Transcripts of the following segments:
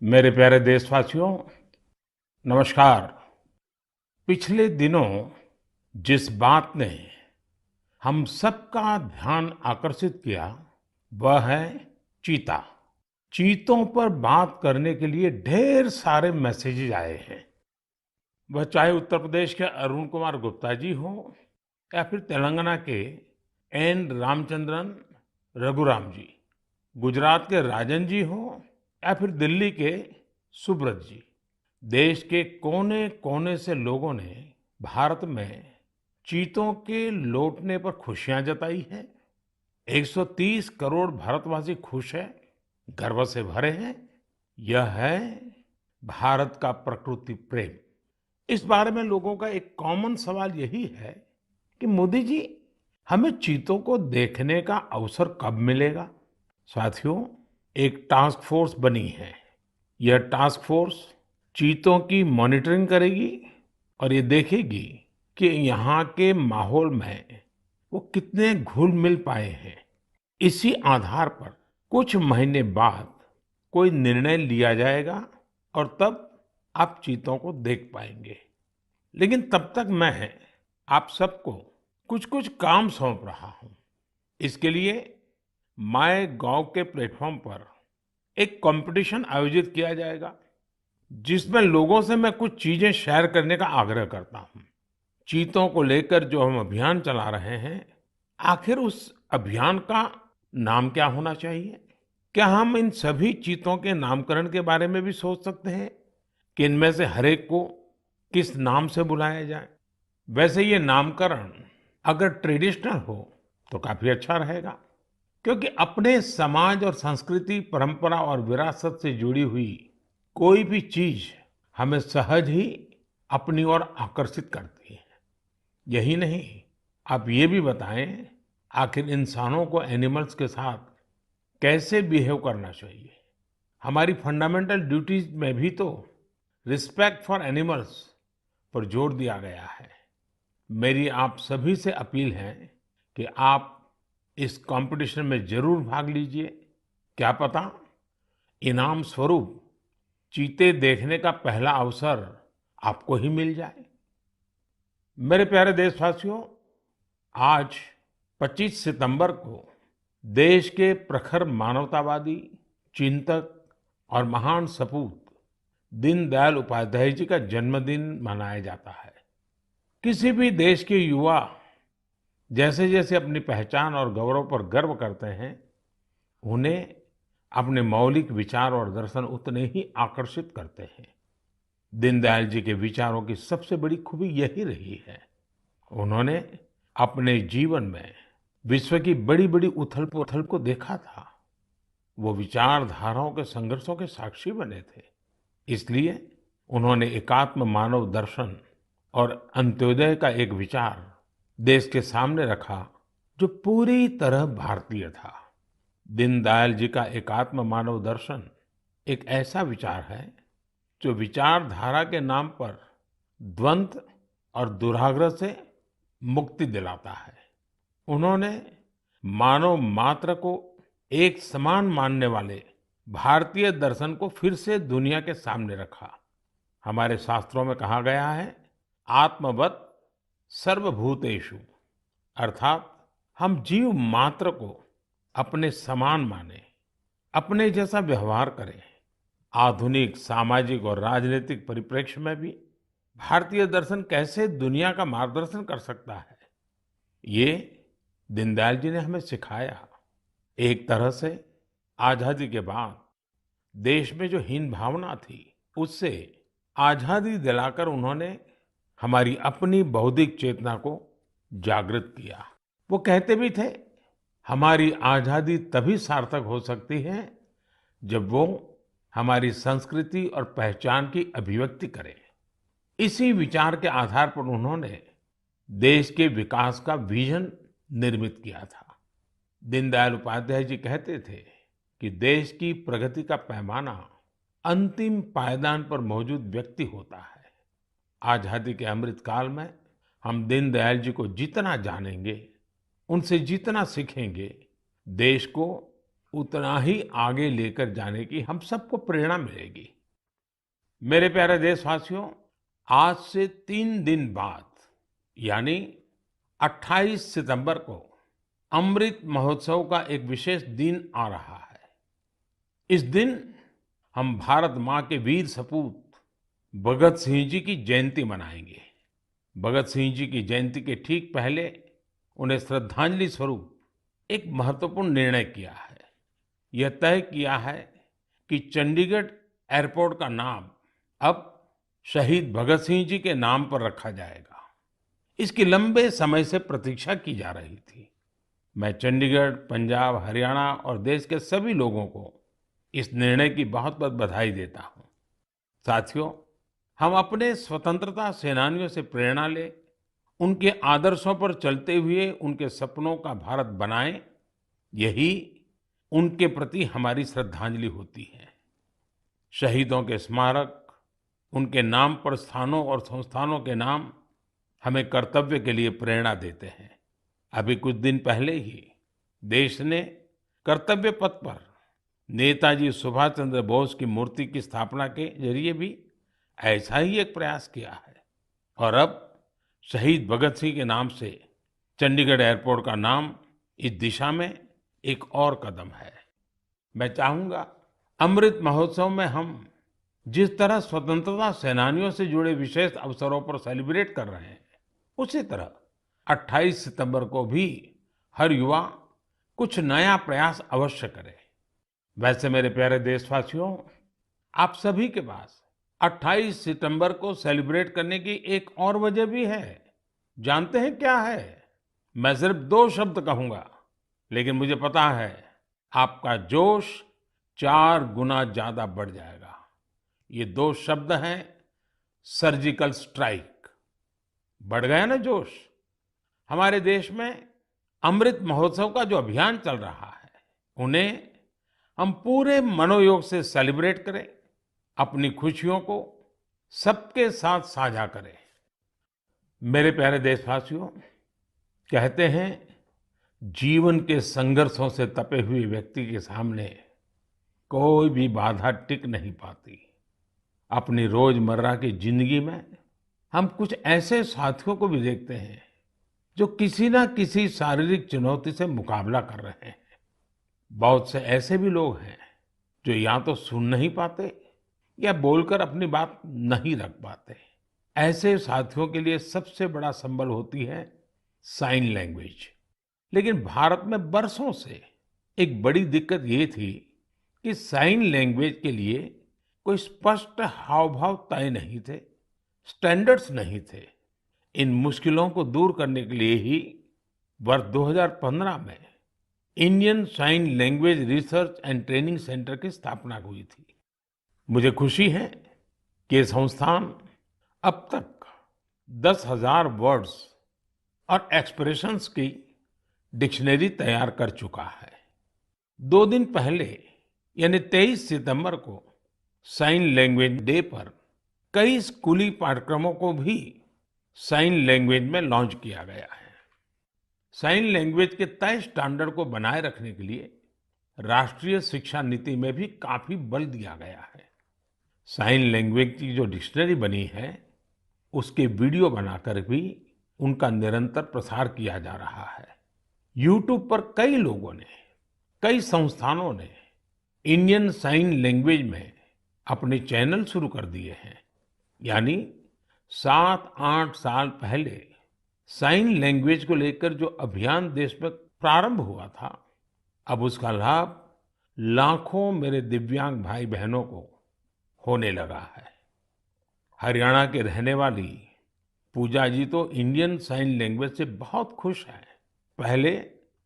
मेरे प्यारे देशवासियों, नमस्कार। पिछले दिनों जिस बात ने हम सबका ध्यान आकर्षित किया, वह है चीता। चीतों पर बात करने के लिए ढेर सारे मैसेजेस आए हैं। वह चाहे उत्तर प्रदेश के अरुण कुमार गुप्ता जी हों या फिर तेलंगाना के एन रामचंद्रन रघुराम जी, गुजरात के राजन जी हों या फिर दिल्ली के सुब्रत जी। देश के कोने कोने से लोगों ने भारत में चीतों के लौटने पर खुशियां जताई हैं। 130 करोड़ भारतवासी खुश हैं, गर्व से भरे हैं। यह है भारत का प्रकृति प्रेम। इस बारे में लोगों का एक कॉमन सवाल यही है कि मोदी जी, हमें चीतों को देखने का अवसर कब मिलेगा? साथियों, एक टास्क फोर्स बनी है। यह टास्क फोर्स चीतों की मॉनिटरिंग करेगी और ये देखेगी कि यहाँ के माहौल में वो कितने घुल मिल पाए हैं। इसी आधार पर कुछ महीने बाद कोई निर्णय लिया जाएगा और तब आप चीतों को देख पाएंगे। लेकिन तब तक मैं आप सबको कुछ कुछ काम सौंप रहा हूँ। इसके लिए माय गॉव के प्लेटफॉर्म पर एक कंपटीशन आयोजित किया जाएगा, जिसमें लोगों से मैं कुछ चीजें शेयर करने का आग्रह करता हूँ। चीतों को लेकर जो हम अभियान चला रहे हैं, आखिर उस अभियान का नाम क्या होना चाहिए? क्या हम इन सभी चीतों के नामकरण के बारे में भी सोच सकते हैं कि इनमें से हर एक को किस नाम से बुलाया जाए? वैसे ये नामकरण अगर ट्रेडिशनल हो तो काफी अच्छा रहेगा, क्योंकि अपने समाज और संस्कृति, परंपरा और विरासत से जुड़ी हुई कोई भी चीज हमें सहज ही अपनी ओर आकर्षित करती है। यही नहीं, आप ये भी बताएं, आखिर इंसानों को एनिमल्स के साथ कैसे बिहेव करना चाहिए? हमारी फंडामेंटल ड्यूटीज में भी तो रिस्पेक्ट फॉर एनिमल्स पर जोर दिया गया है। मेरी आप सभी से अपील है कि आप इस कंपटीशन में जरूर भाग लीजिए। क्या पता इनाम स्वरूप चीते देखने का पहला अवसर आपको ही मिल जाए। मेरे प्यारे देशवासियों, आज 25 सितंबर को देश के प्रखर मानवतावादी, चिंतक और महान सपूत दीनदयाल उपाध्याय जी का जन्मदिन मनाया जाता है। किसी भी देश के युवा जैसे जैसे अपनी पहचान और गौरव पर गर्व करते हैं, उन्हें अपने मौलिक विचार और दर्शन उतने ही आकर्षित करते हैं। दीनदयाल जी के विचारों की सबसे बड़ी खूबी यही रही है, उन्होंने अपने जीवन में विश्व की बड़ी बड़ी उथल-पुथल को देखा था। वो विचारधाराओं के संघर्षों के साक्षी बने थे। इसलिए उन्होंने एकात्म मानव दर्शन और अंत्योदय का एक विचार देश के सामने रखा, जो पूरी तरह भारतीय था। दीनदयाल जी का एकात्म मानव दर्शन एक ऐसा विचार है जो विचारधारा के नाम पर द्वंद्व और दुराग्रह से मुक्ति दिलाता है। उन्होंने मानव मात्र को एक समान मानने वाले भारतीय दर्शन को फिर से दुनिया के सामने रखा। हमारे शास्त्रों में कहा गया है, आत्मवत् सर्वभूतेषु, अर्थात हम जीव मात्र को अपने समान माने, अपने जैसा व्यवहार करें। आधुनिक सामाजिक और राजनीतिक परिप्रेक्ष्य में भी भारतीय दर्शन कैसे दुनिया का मार्गदर्शन कर सकता है, ये दीनदयाल जी ने हमें सिखाया। एक तरह से आजादी के बाद देश में जो हीन भावना थी, उससे आजादी दिलाकर उन्होंने हमारी अपनी बौद्धिक चेतना को जागृत किया। वो कहते भी थे, हमारी आजादी तभी सार्थक हो सकती है जब वो हमारी संस्कृति और पहचान की अभिव्यक्ति करे। इसी विचार के आधार पर उन्होंने देश के विकास का विजन निर्मित किया था। दीनदयाल उपाध्याय जी कहते थे कि देश की प्रगति का पैमाना अंतिम पायदान पर मौजूद व्यक्ति होता है। आजादी के अमृत काल में हम दीनदयाल जी को जितना जानेंगे, उनसे जितना सीखेंगे, देश को उतना ही आगे लेकर जाने की हम सबको प्रेरणा मिलेगी। मेरे प्यारे देशवासियों, आज से 3 दिन बाद यानी 28 सितंबर को अमृत महोत्सव का एक विशेष दिन आ रहा है। इस दिन हम भारत माँ के वीर सपूत भगत सिंह जी की जयंती मनाएंगे। भगत सिंह जी की जयंती के ठीक पहले उन्हें श्रद्धांजलि स्वरूप एक महत्वपूर्ण निर्णय किया है। यह तय किया है कि चंडीगढ़ एयरपोर्ट का नाम अब शहीद भगत सिंह जी के नाम पर रखा जाएगा। इसकी लंबे समय से प्रतीक्षा की जा रही थी। मैं चंडीगढ़, पंजाब, हरियाणा और देश के सभी लोगों को इस निर्णय की बहुत बहुत बधाई देता हूं। साथियों, हम अपने स्वतंत्रता सेनानियों से प्रेरणा लें, उनके आदर्शों पर चलते हुए उनके सपनों का भारत बनाएं, यही उनके प्रति हमारी श्रद्धांजलि होती है। शहीदों के स्मारक, उनके नाम पर स्थानों और संस्थानों के नाम हमें कर्तव्य के लिए प्रेरणा देते हैं। अभी कुछ दिन पहले ही देश ने कर्तव्य पथ पर नेताजी सुभाष चंद्र बोस की मूर्ति की स्थापना के जरिए भी ऐसा ही एक प्रयास किया है। और अब शहीद भगत सिंह के नाम से चंडीगढ़ एयरपोर्ट का नाम इस दिशा में एक और कदम है। मैं चाहूंगा अमृत महोत्सव में हम जिस तरह स्वतंत्रता सेनानियों से जुड़े विशेष अवसरों पर सेलिब्रेट कर रहे हैं, उसी तरह 28 सितंबर को भी हर युवा कुछ नया प्रयास अवश्य करे। वैसे मेरे प्यारे देशवासियों, आप सभी के पास 28 सितंबर को सेलिब्रेट करने की एक और वजह भी है। जानते हैं क्या है? मैं सिर्फ 2 शब्द कहूंगा, लेकिन मुझे पता है आपका जोश 4 गुना ज्यादा बढ़ जाएगा। ये 2 शब्द हैं सर्जिकल स्ट्राइक। बढ़ गया ना जोश? हमारे देश में अमृत महोत्सव का जो अभियान चल रहा है, उन्हें हम पूरे मनोयोग से सेलिब्रेट करें, अपनी खुशियों को सबके साथ साझा करें। मेरे प्यारे देशवासियों, कहते हैं जीवन के संघर्षों से तपे हुए व्यक्ति के सामने कोई भी बाधा टिक नहीं पाती। अपनी रोजमर्रा की जिंदगी में हम कुछ ऐसे साथियों को भी देखते हैं जो किसी ना किसी शारीरिक चुनौती से मुकाबला कर रहे हैं। बहुत से ऐसे भी लोग हैं जो या तो सुन नहीं पाते या बोलकर अपनी बात नहीं रख पाते। ऐसे साथियों के लिए सबसे बड़ा संबल होती है साइन लैंग्वेज। लेकिन भारत में बरसों से एक बड़ी दिक्कत ये थी कि साइन लैंग्वेज के लिए कोई स्पष्ट हाव भाव तय नहीं थे, स्टैंडर्ड्स नहीं थे। इन मुश्किलों को दूर करने के लिए ही वर्ष 2015 में Indian sign language research and training centre की स्थापना हुई थी। मुझे खुशी है कि ये संस्थान अब तक 10,000 वर्ड्स और एक्सप्रेशंस की डिक्शनरी तैयार कर चुका है। 2 दिन पहले यानी 23 सितंबर को साइन लैंग्वेज डे पर कई स्कूली पाठ्यक्रमों को भी साइन लैंग्वेज में लॉन्च किया गया है। साइन लैंग्वेज के तय स्टैंडर्ड को बनाए रखने के लिए राष्ट्रीय शिक्षा नीति में भी काफी बल दिया गया है। साइन लैंग्वेज की जो डिक्शनरी बनी है, उसके वीडियो बनाकर भी उनका निरंतर प्रसार किया जा रहा है। YouTube पर कई लोगों ने, कई संस्थानों ने इंडियन साइन लैंग्वेज में अपने चैनल शुरू कर दिए हैं। यानी 7-8 साल पहले साइन लैंग्वेज को लेकर जो अभियान देश में प्रारंभ हुआ था, अब उसका लाभ लाखों मेरे दिव्यांग भाई बहनों को होने लगा है। हरियाणा के रहने वाली पूजा जी तो इंडियन साइन लैंग्वेज से बहुत खुश हैं। पहले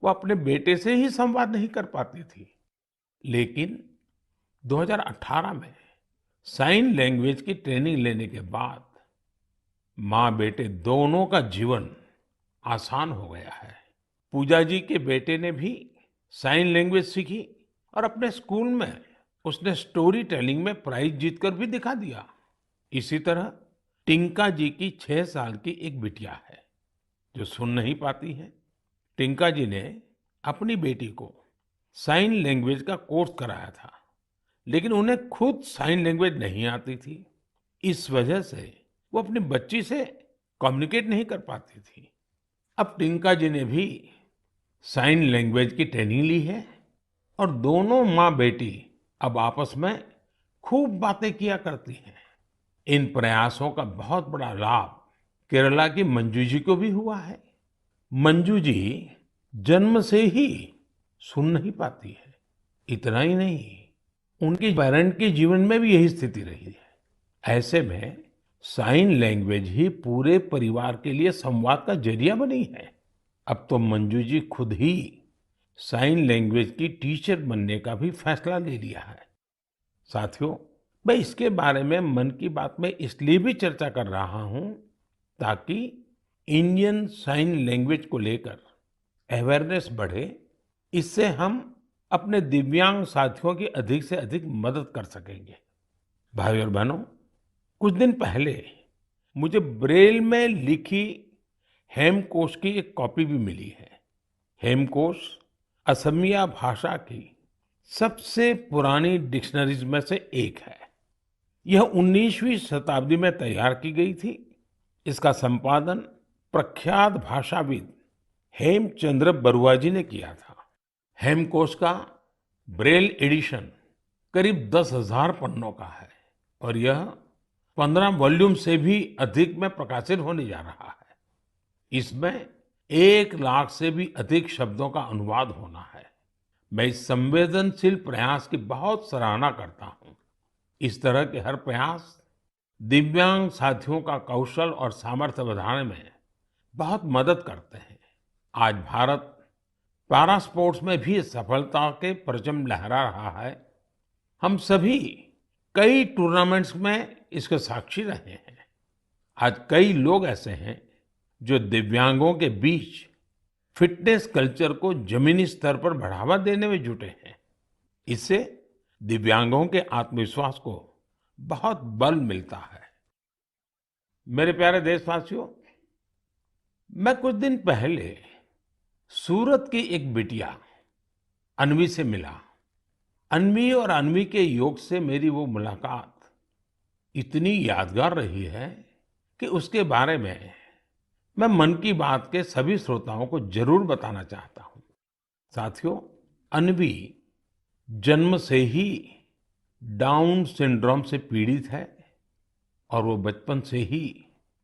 वो अपने बेटे से ही संवाद नहीं कर पाती थी, लेकिन 2018 में साइन लैंग्वेज की ट्रेनिंग लेने के बाद माँ बेटे दोनों का जीवन आसान हो गया है। पूजा जी के बेटे ने भी साइन लैंग्वेज सीखी और अपने स्कूल में उसने स्टोरी टेलिंग में प्राइज जीतकर भी दिखा दिया। इसी तरह टिंका जी की 6 साल की एक बिटिया है जो सुन नहीं पाती है, टिंका जी ने अपनी बेटी को साइन लैंग्वेज का कोर्स कराया था, लेकिन उन्हें खुद साइन लैंग्वेज नहीं आती थी। इस वजह से वो अपनी बच्ची से कम्युनिकेट नहीं कर पाती थी। अब टिंका जी ने भी साइन लैंग्वेज की ट्रेनिंग ली है और दोनों माँ बेटी अब आपस में खूब बातें किया करती हैं। इन प्रयासों का बहुत बड़ा लाभ केरला की मंजू जी को भी हुआ है। मंजू जी जन्म से ही सुन नहीं पाती है। इतना ही नहीं, उनके पेरेंट के जीवन में भी यही स्थिति रही है। ऐसे में साइन लैंग्वेज ही पूरे परिवार के लिए संवाद का जरिया बनी है। अब तो मंजू जी खुद ही साइन लैंग्वेज की टीचर बनने का भी फैसला ले लिया है। साथियों, मैं इसके बारे में मन की बात में इसलिए भी चर्चा कर रहा हूं ताकि इंडियन साइन लैंग्वेज को लेकर अवेयरनेस बढ़े। इससे हम अपने दिव्यांग साथियों की अधिक से अधिक मदद कर सकेंगे। भाइयों और बहनों, कुछ दिन पहले मुझे ब्रेल में लिखी हेमकोश की एक कॉपी भी मिली है। हेमकोश असमिया भाषा की सबसे पुरानी डिक्शनरीज में से एक है। यह 19वीं शताब्दी में तैयार की गई थी। इसका संपादन प्रख्यात भाषाविद हेमचंद्र बरुआ जी ने किया था। हेमकोश का ब्रेल एडिशन करीब 10,000 पन्नों का है और यह 15 वॉल्यूम से भी अधिक में प्रकाशित होने जा रहा है। इसमें 1 लाख से भी अधिक शब्दों का अनुवाद होना है। मैं इस संवेदनशील प्रयास की बहुत सराहना करता हूँ। इस तरह के हर प्रयास दिव्यांग साथियों का कौशल और सामर्थ्य बढ़ाने में बहुत मदद करते हैं। आज भारत पैरा स्पोर्ट्स में भी सफलता के परचम लहरा रहा है। हम सभी कई टूर्नामेंट्स में इसके साक्षी रहे हैं। आज कई लोग ऐसे हैं जो दिव्यांगों के बीच फिटनेस कल्चर को जमीनी स्तर पर बढ़ावा देने में जुटे हैं। इससे दिव्यांगों के आत्मविश्वास को बहुत बल मिलता है। मेरे प्यारे देशवासियों, मैं कुछ दिन पहले सूरत की एक बिटिया अन्वी से मिला। अन्वी और अन्वी के योग से मेरी वो मुलाकात इतनी यादगार रही है कि उसके बारे में मैं मन की बात के सभी श्रोताओं को जरूर बताना चाहता हूँ। साथियों, अन्वी जन्म से ही डाउन सिंड्रोम से पीड़ित है और वो बचपन से ही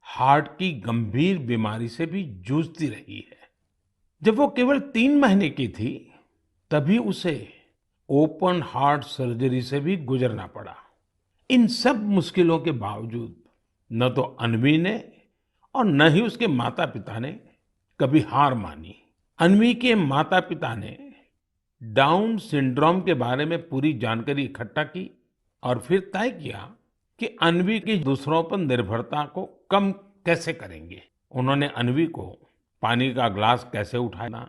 हार्ट की गंभीर बीमारी से भी जूझती रही है। जब वो केवल 3 महीने की थी, तभी उसे ओपन हार्ट सर्जरी से भी गुजरना पड़ा। इन सब मुश्किलों के बावजूद न तो अन्वी ने और न ही उसके माता पिता ने कभी हार मानी। अन्वी के माता पिता ने डाउन सिंड्रोम के बारे में पूरी जानकारी इकट्ठा की और फिर तय किया कि अन्वी की दूसरों पर निर्भरता को कम कैसे करेंगे। उन्होंने अन्वी को पानी का ग्लास कैसे उठाना,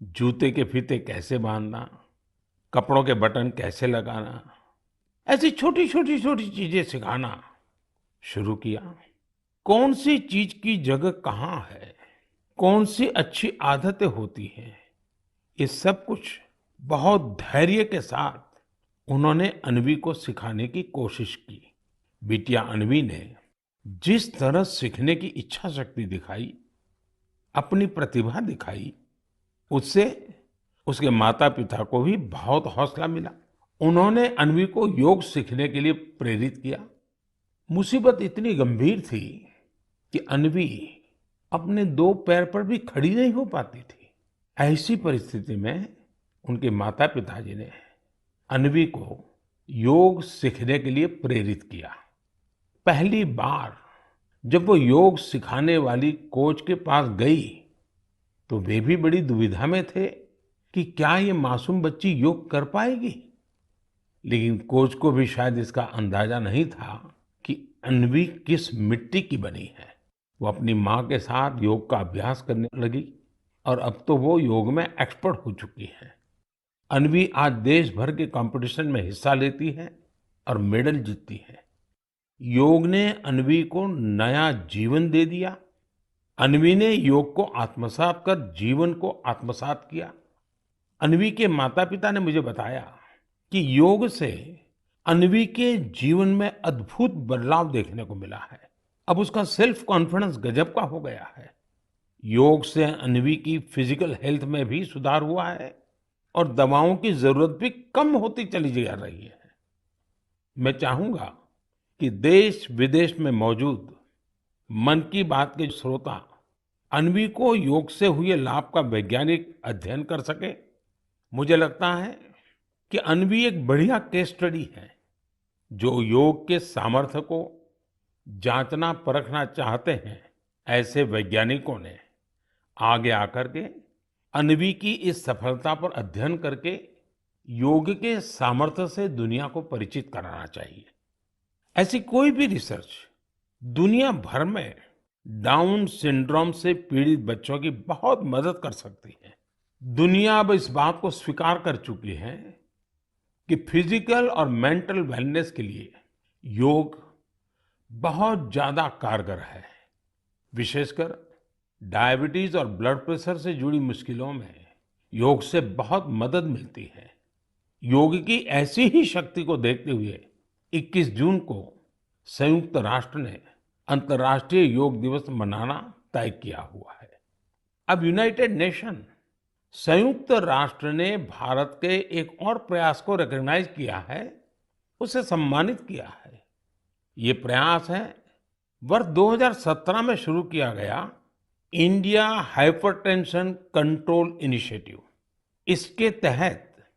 जूते के फीते कैसे बांधना, कपड़ों के बटन कैसे लगाना, ऐसी छोटी छोटी छोटी चीजें सिखाना शुरू किया। कौन सी चीज की जगह कहाँ है, कौन सी अच्छी आदतें होती हैं, ये सब कुछ बहुत धैर्य के साथ उन्होंने अन्वी को सिखाने की कोशिश की। बिटिया अन्वी ने जिस तरह सीखने की इच्छा शक्ति दिखाई, अपनी प्रतिभा दिखाई, उससे उसके माता पिता को भी बहुत हौसला मिला। उन्होंने अन्वी को योग सीखने के लिए प्रेरित किया। मुसीबत इतनी गंभीर थी कि अन्वी अपने 2 पैर पर भी खड़ी नहीं हो पाती थी। ऐसी परिस्थिति में उनके माता पिताजी ने अन्वी को योग सीखने के लिए प्रेरित किया। पहली बार जब वो योग सिखाने वाली कोच के पास गई तो वे भी बड़ी दुविधा में थे कि क्या ये मासूम बच्ची योग कर पाएगी। लेकिन कोच को भी शायद इसका अंदाजा नहीं था कि अन्वी किस मिट्टी की बनी है। वो अपनी माँ के साथ योग का अभ्यास करने लगी और अब तो वो योग में एक्सपर्ट हो चुकी है। अन्वी आज देश भर के कंपटीशन में हिस्सा लेती है और मेडल जीतती है। योग ने अन्वी को नया जीवन दे दिया। अन्वी ने योग को आत्मसात कर जीवन को आत्मसात किया। अन्वी के माता-पिता ने मुझे बताया कि योग से अन्वी के जीवन में अद्भुत बदलाव देखने को मिला है। अब उसका सेल्फ कॉन्फिडेंस गजब का हो गया है। योग से अन्वी की फिजिकल हेल्थ में भी सुधार हुआ है और दवाओं की जरूरत भी कम होती चली जा रही है। मैं चाहूंगा कि देश विदेश में मौजूद मन की बात के श्रोता अन्वी को योग से हुए लाभ का वैज्ञानिक अध्ययन कर सके। मुझे लगता है कि अन्वी एक बढ़िया केस स्टडी है जो योग के सामर्थ्य को जांचना परखना चाहते हैं। ऐसे वैज्ञानिकों ने आगे आकर के अन्वी की इस सफलता पर अध्ययन करके योग के सामर्थ्य से दुनिया को परिचित कराना चाहिए। ऐसी कोई भी रिसर्च दुनिया भर में डाउन सिंड्रोम से पीड़ित बच्चों की बहुत मदद कर सकती है। दुनिया अब इस बात को स्वीकार कर चुकी है कि फिजिकल और मेंटल वेलनेस के लिए योग बहुत ज्यादा कारगर है। विशेषकर डायबिटीज और ब्लड प्रेशर से जुड़ी मुश्किलों में योग से बहुत मदद मिलती है। योग की ऐसी ही शक्ति को देखते हुए 21 जून को संयुक्त राष्ट्र ने अंतर्राष्ट्रीय योग दिवस मनाना तय किया हुआ है। अब यूनाइटेड नेशन संयुक्त राष्ट्र ने भारत के एक और प्रयास को रिकॉग्नाइज किया है, उसे सम्मानित किया है। ये प्रयास है वर्ष 2017 में शुरू किया गया इंडिया हाइपरटेंशन कंट्रोल इनिशिएटिव। इसके तहत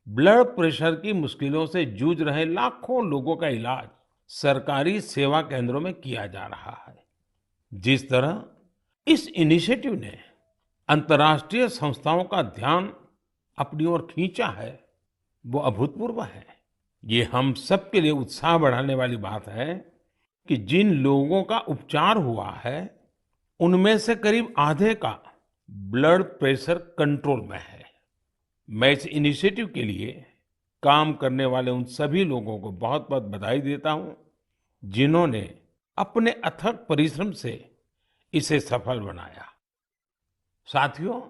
ब्लड प्रेशर की मुश्किलों से जूझ रहे लाखों लोगों का इलाज सरकारी सेवा केंद्रों में किया जा रहा है। जिस तरह इस इनिशिएटिव ने अंतर्राष्ट्रीय संस्थाओं का ध्यान अपनी ओर खींचा है, वो अभूतपूर्व है। ये हम सब के लिए उत्साह बढ़ाने वाली बात है कि जिन लोगों का उपचार हुआ है उनमें से करीब आधे का ब्लड प्रेशर कंट्रोल में है। मैं इस इनिशिएटिव के लिए काम करने वाले उन सभी लोगों को बहुत बहुत बधाई देता हूं जिन्होंने अपने अथक परिश्रम से इसे सफल बनाया। साथियों,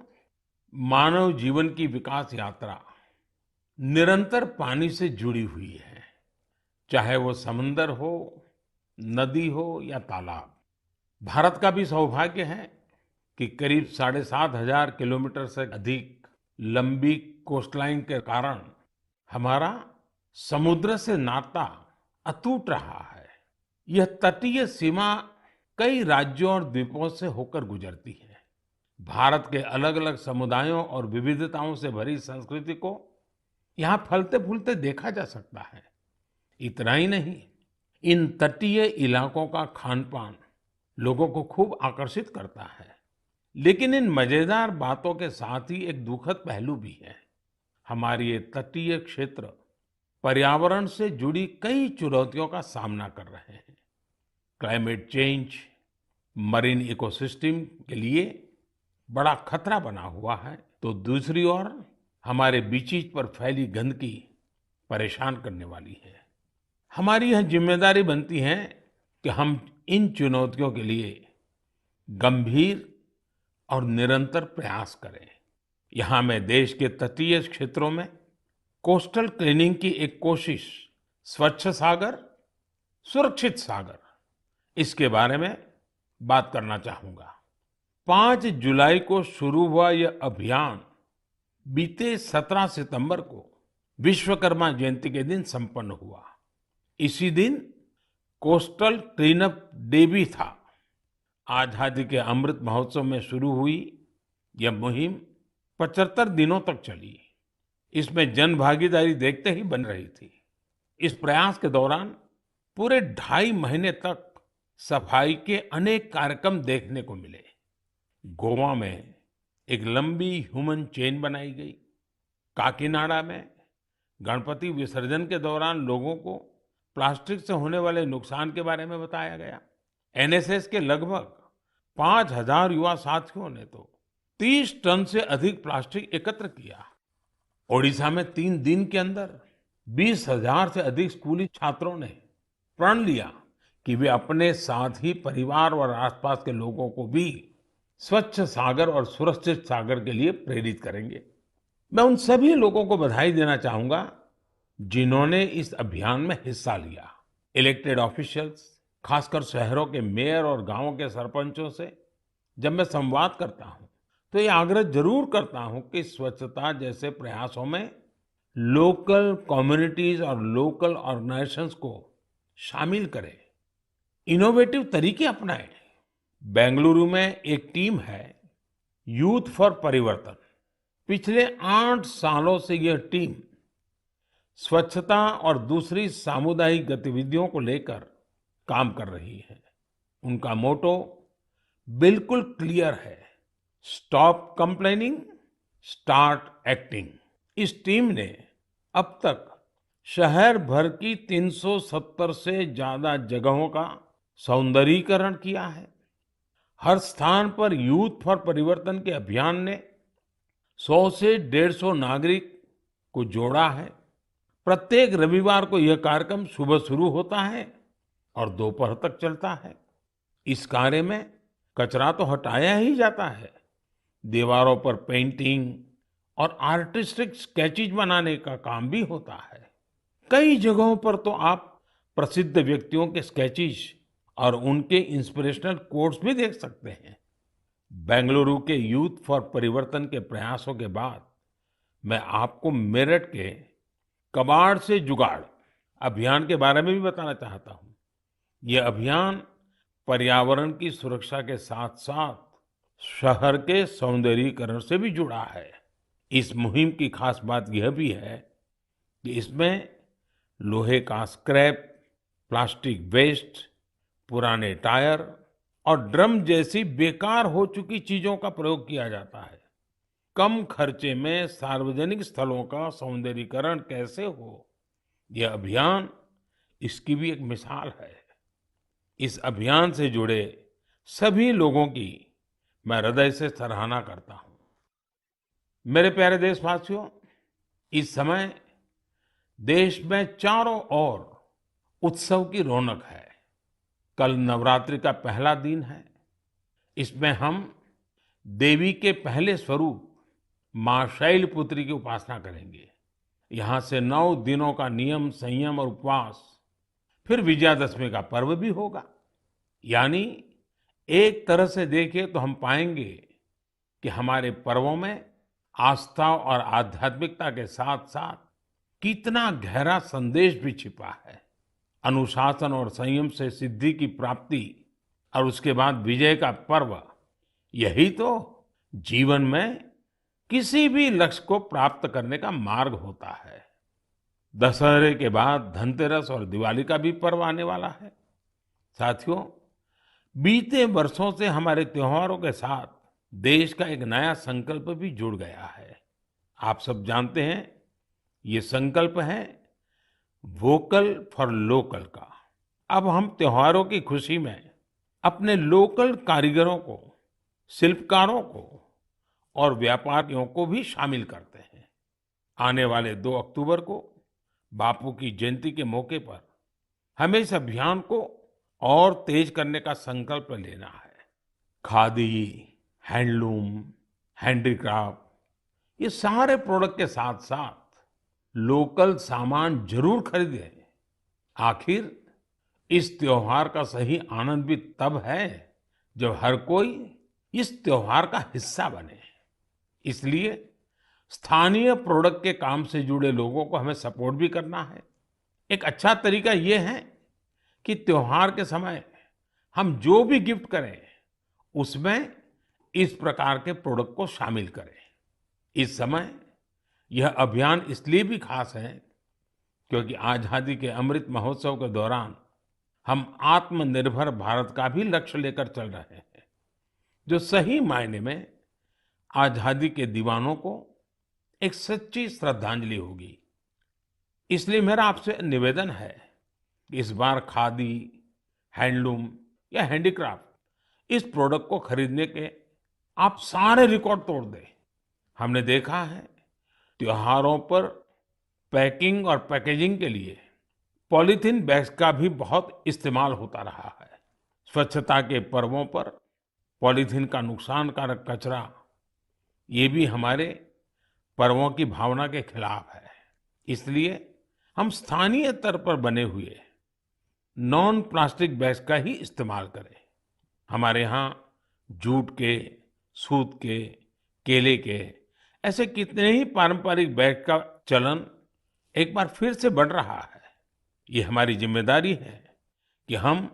मानव जीवन की विकास यात्रा निरंतर पानी से जुड़ी हुई है, चाहे वो समंदर हो, नदी हो या तालाब। भारत का भी सौभाग्य है कि करीब 7,500 किलोमीटर से अधिक लंबी कोस्टलाइन के कारण हमारा समुद्र से नाता अटूट रहा है। यह तटीय सीमा कई राज्यों और द्वीपों से होकर गुजरती है। भारत के अलग-अलग समुदायों और विविधताओं से भरी संस्कृति को यहाँ फलते फूलते देखा जा सकता है। इतना ही नहीं, इन तटीय इलाकों का खान-पान लोगों को खूब आकर्षित करता है। लेकिन इन मजेदार बातों के साथ ही एक दुखद पहलू भी है। हमारे ये तटीय क्षेत्र पर्यावरण से जुड़ी कई चुनौतियों का सामना कर रहे हैं। क्लाइमेट चेंज मरीन इकोसिस्टम के लिए बड़ा खतरा बना हुआ है, तो दूसरी ओर हमारे बीचीज पर फैली गंदगी परेशान करने वाली है। हमारी यह जिम्मेदारी बनती है कि हम इन चुनौतियों के लिए गंभीर और निरंतर प्रयास करें। यहाँ मैं देश के तटीय क्षेत्रों में कोस्टल क्लीनिंग की एक कोशिश स्वच्छ सागर सुरक्षित सागर, इसके बारे में बात करना चाहूंगा। 5 जुलाई को शुरू हुआ यह अभियान बीते 17 सितंबर को विश्वकर्मा जयंती के दिन संपन्न हुआ। इसी दिन कोस्टल क्लीनअप डे भी था। आजादी के अमृत महोत्सव में शुरू हुई यह मुहिम 75 दिनों तक चली। इसमें जन भागीदारी देखते ही बन रही थी। इस प्रयास के दौरान पूरे 2.5 महीने तक सफाई के अनेक कार्यक्रम देखने को मिले। गोवा में एक लंबी ह्यूमन चेन बनाई गई। काकीनाडा में गणपति विसर्जन के दौरान लोगों को प्लास्टिक से होने वाले नुकसान के बारे में बताया गया। एनएसएस के लगभग 5,000 युवा साथियों ने तो 30 टन से अधिक प्लास्टिक एकत्र किया। ओडिशा में 3 दिन के अंदर 20,000 से अधिक स्कूली छात्रों ने प्रण लिया कि वे अपने साथ ही परिवार और आसपास के लोगों को भी स्वच्छ सागर और सुरक्षित सागर के लिए प्रेरित करेंगे। मैं उन सभी लोगों को बधाई देना चाहूंगा जिन्होंने इस अभियान में हिस्सा लिया। इलेक्टेड ऑफिशियल्स, खासकर शहरों के मेयर और गांवों के सरपंचों से जब मैं संवाद करता हूं, तो ये आग्रह जरूर करता हूं कि स्वच्छता जैसे प्रयासों में लोकल कम्युनिटीज और लोकल ऑर्गेनाइजेशंस को शामिल करें, इनोवेटिव तरीके अपनाएं। बेंगलुरु में एक टीम है, यूथ फॉर परिवर्तन। पिछले 8 सालों से यह टीम स्वच्छता और दूसरी सामुदायिक गतिविधियों को लेकर काम कर रही है। उनका मोटो बिल्कुल क्लियर है, स्टॉप कंप्लेनिंग, स्टार्ट एक्टिंग। इस टीम ने अब तक शहर भर की 370 से ज्यादा जगहों का सौंदर्यीकरण किया है। हर स्थान पर यूथ फॉर परिवर्तन के अभियान ने 100 से 150 नागरिक को जोड़ा है। प्रत्येक रविवार को यह कार्यक्रम सुबह शुरू होता है और दोपहर तक चलता है। इस कार्य में कचरा तो हटाया ही जाता है, दीवारों पर पेंटिंग और आर्टिस्टिक स्केचेस बनाने का काम भी होता है। कई जगहों पर तो आप प्रसिद्ध व्यक्तियों के स्केचेस और उनके इंस्पिरेशनल कोट्स भी देख सकते हैं। बेंगलुरु के यूथ फॉर परिवर्तन के प्रयासों के बाद मैं आपको मेरठ के कबाड़ से जुगाड़ अभियान के बारे में भी बताना चाहता हूँ। यह अभियान पर्यावरण की सुरक्षा के साथ-साथ शहर के सौंदर्यीकरण से भी जुड़ा है। इस मुहिम की खास बात यह भी है कि इसमें लोहे का स्क्रैप, प्लास्टिक वेस्ट, पुराने टायर और ड्रम जैसी बेकार हो चुकी चीजों का प्रयोग किया जाता है। कम खर्चे में सार्वजनिक स्थलों का सौंदर्यीकरण कैसे हो, यह अभियान इसकी भी एक मिसाल है। इस अभियान से जुड़े सभी लोगों की मैं हृदय से सराहना करता हूं। मेरे प्यारे देशवासियों, इस समय देश में चारों ओर उत्सव की रौनक है। कल नवरात्रि का पहला दिन है। इसमें हम देवी के पहले स्वरूप मां शैलपुत्री की उपासना करेंगे। यहाँ से 9 दिनों का नियम, संयम और उपवास, फिर विजयादशमी का पर्व भी होगा। यानी एक तरह से देखें तो हम पाएंगे कि हमारे पर्वों में आस्था और आध्यात्मिकता के साथ-साथ कितना गहरा संदेश भी छिपा है। अनुशासन और संयम से सिद्धि की प्राप्ति और उसके बाद विजय का पर्व, यही तो जीवन में किसी भी लक्ष्य को प्राप्त करने का मार्ग होता है। दशहरे के बाद धनतेरस और दिवाली का भी पर्व आने वाला है। साथियों, बीते वर्षों से हमारे त्योहारों के साथ देश का एक नया संकल्प भी जुड़ गया है। आप सब जानते हैं, ये संकल्प है वोकल फॉर लोकल का। अब हम त्योहारों की खुशी में अपने लोकल कारीगरों को, शिल्पकारों को और व्यापारियों को भी शामिल करते हैं। आने वाले 2 अक्टूबर को बापू की जयंती के मौके पर हमें इस अभियान को और तेज करने का संकल्प लेना है। खादी, हैंडलूम, हैंडीक्राफ्ट, ये सारे प्रोडक्ट के साथ साथ लोकल सामान जरूर खरीदें। आखिर इस त्योहार का सही आनंद भी तब है जब हर कोई इस त्योहार का हिस्सा बने। इसलिए स्थानीय प्रोडक्ट के काम से जुड़े लोगों को हमें सपोर्ट भी करना है। एक अच्छा तरीका ये है कि त्योहार के समय हम जो भी गिफ्ट करें, उसमें इस प्रकार के प्रोडक्ट को शामिल करें। इस समय यह अभियान इसलिए भी खास है क्योंकि आजादी के अमृत महोत्सव के दौरान हम आत्मनिर्भर भारत का भी लक्ष्य लेकर चल रहे हैं, जो सही मायने में आजादी के दीवानों को एक सच्ची श्रद्धांजलि होगी। इसलिए मेरा आपसे निवेदन है कि इस बार खादी, हैंडलूम या हैंडीक्राफ्ट इस प्रोडक्ट को खरीदने के आप सारे रिकॉर्ड तोड़ दें। हमने देखा है त्योहारों पर पैकिंग और पैकेजिंग के लिए पॉलीथीन बैग्स का भी बहुत इस्तेमाल होता रहा है। स्वच्छता के पर्वों पर पॉलीथीन का नुकसानकारक कचरा, ये भी हमारे पर्वों की भावना के खिलाफ है। इसलिए हम स्थानीय स्तर पर बने हुए नॉन प्लास्टिक बैग्स का ही इस्तेमाल करें। हमारे यहाँ जूट के, सूत के, केले के ऐसे कितने ही पारंपरिक बैग का चलन एक बार फिर से बढ़ रहा है। ये हमारी जिम्मेदारी है कि हम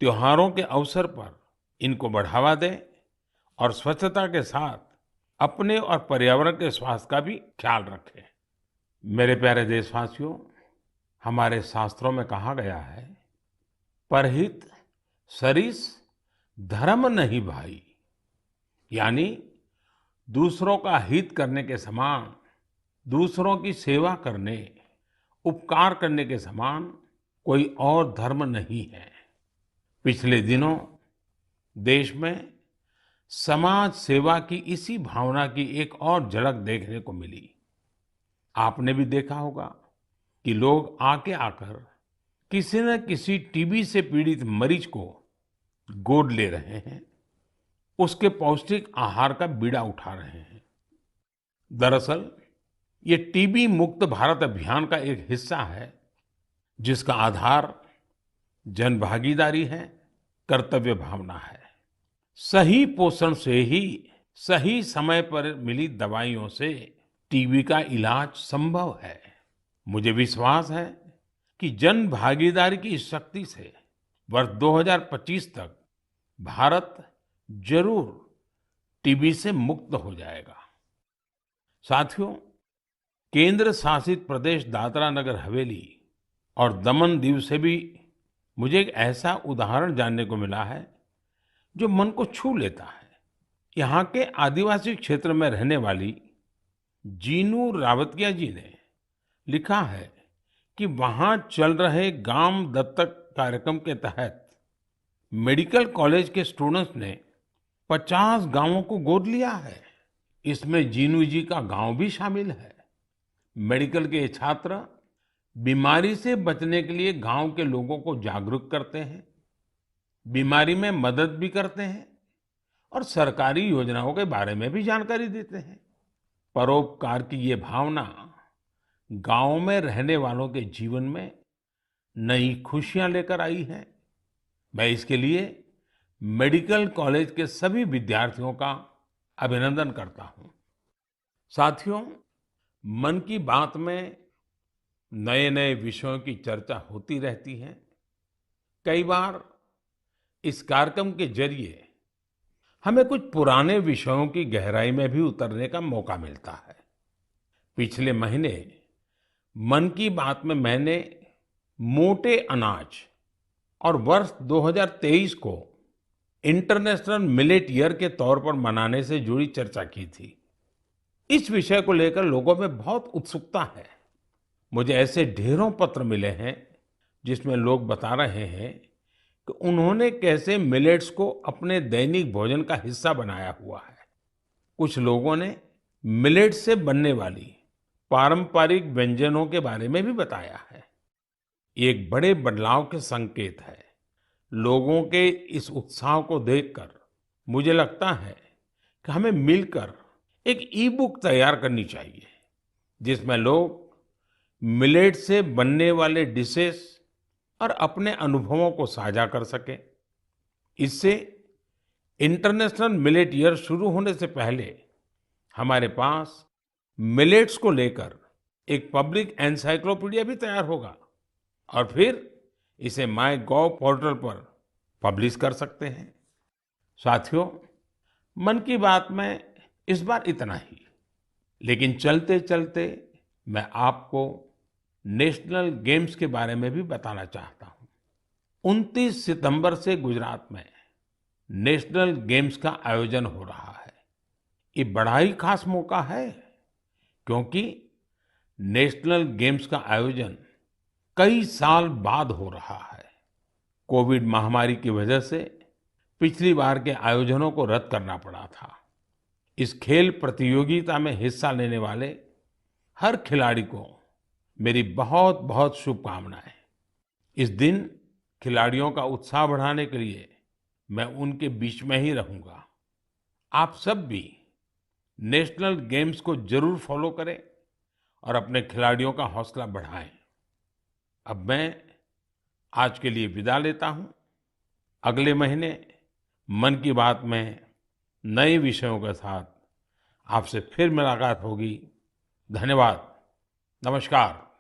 त्योहारों के अवसर पर इनको बढ़ावा दें और स्वच्छता के साथ अपने और पर्यावरण के स्वास्थ्य का भी ख्याल रखें। मेरे प्यारे देशवासियों, हमारे शास्त्रों में कहा गया है, परहित सरिस धर्म नहीं भाई। यानी दूसरों का हित करने के समान, दूसरों की सेवा करने, उपकार करने के समान कोई और धर्म नहीं है। पिछले दिनों देश में समाज सेवा की इसी भावना की एक और झलक देखने को मिली। आपने भी देखा होगा कि लोग आके आकर किसी न किसी टीबी से पीड़ित मरीज को गोद ले रहे हैं, उसके पौष्टिक आहार का बीड़ा उठा रहे हैं। दरअसल ये टीबी मुक्त भारत अभियान का एक हिस्सा है, जिसका आधार जनभागीदारी है, कर्तव्य भावना है। सही पोषण से ही सही समय पर मिली दवाइयों से टीबी का इलाज संभव है। मुझे विश्वास है कि जन भागीदारी की इस शक्ति से वर्ष 2025 तक भारत जरूर टीबी से मुक्त हो जाएगा। साथियों, केंद्र शासित प्रदेश दादरा नगर हवेली और दमन दीव से भी मुझे एक ऐसा उदाहरण जानने को मिला है जो मन को छू लेता है। यहाँ के आदिवासी क्षेत्र में रहने वाली जीनू रावतिया जी ने लिखा है कि वहाँ चल रहे गांव दत्तक कार्यक्रम के तहत मेडिकल कॉलेज के स्टूडेंट्स ने 50 गांवों को गोद लिया है। इसमें जीनू जी का गांव भी शामिल है। मेडिकल के ये छात्र बीमारी से बचने के लिए गांव के लोगों को जागरूक करते हैं, बीमारी में मदद भी करते हैं और सरकारी योजनाओं के बारे में भी जानकारी देते हैं। परोपकार की ये भावना गांव में रहने वालों के जीवन में नई खुशियां लेकर आई है। मैं इसके लिए मेडिकल कॉलेज के सभी विद्यार्थियों का अभिनंदन करता हूं। साथियों, मन की बात में नए नए विषयों की चर्चा होती रहती है। कई बार इस कार्यक्रम के जरिए हमें कुछ पुराने विषयों की गहराई में भी उतरने का मौका मिलता है। पिछले महीने मन की बात में मैंने मोटे अनाज और वर्ष 2023 को इंटरनेशनल मिलेट ईयर के तौर पर मनाने से जुड़ी चर्चा की थी। इस विषय को लेकर लोगों में बहुत उत्सुकता है। मुझे ऐसे ढेरों पत्र मिले हैं जिसमें लोग बता रहे हैं कि उन्होंने कैसे मिलेट्स को अपने दैनिक भोजन का हिस्सा बनाया हुआ है। कुछ लोगों ने मिलेट से बनने वाली पारंपरिक व्यंजनों के बारे में भी बताया है। ये एक बड़े बदलाव के संकेत है। लोगों के इस उत्साह को देखकर मुझे लगता है कि हमें मिलकर एक ई बुक तैयार करनी चाहिए, जिसमें लोग मिलेट से बनने वाले डिशेस और अपने अनुभवों को साझा कर सकें। इससे इंटरनेशनल मिलेट ईयर शुरू होने से पहले हमारे पास मिलेट्स को लेकर एक पब्लिक एनसाइक्लोपीडिया भी तैयार होगा और फिर इसे माइगोव पोर्टल पर पब्लिश कर सकते हैं। साथियों, मन की बात में इस बार इतना ही। लेकिन चलते चलते मैं आपको नेशनल गेम्स के बारे में भी बताना चाहता हूं। 29 सितंबर से गुजरात में नेशनल गेम्स का आयोजन हो रहा है। ये बड़ा ही खास मौका है, क्योंकि नेशनल गेम्स का आयोजन कई साल बाद हो रहा है। कोविड महामारी की वजह से पिछली बार के आयोजनों को रद्द करना पड़ा था। इस खेल प्रतियोगिता में हिस्सा लेने वाले हर खिलाड़ी को मेरी बहुत बहुत शुभकामनाएं। इस दिन खिलाड़ियों का उत्साह बढ़ाने के लिए मैं उनके बीच में ही रहूंगा। आप सब भी नेशनल गेम्स को जरूर फॉलो करें और अपने खिलाड़ियों का हौसला बढ़ाएं। अब मैं आज के लिए विदा लेता हूं। अगले महीने मन की बात में नए विषयों के साथ आपसे फिर मुलाकात होगी। धन्यवाद। नमस्कार।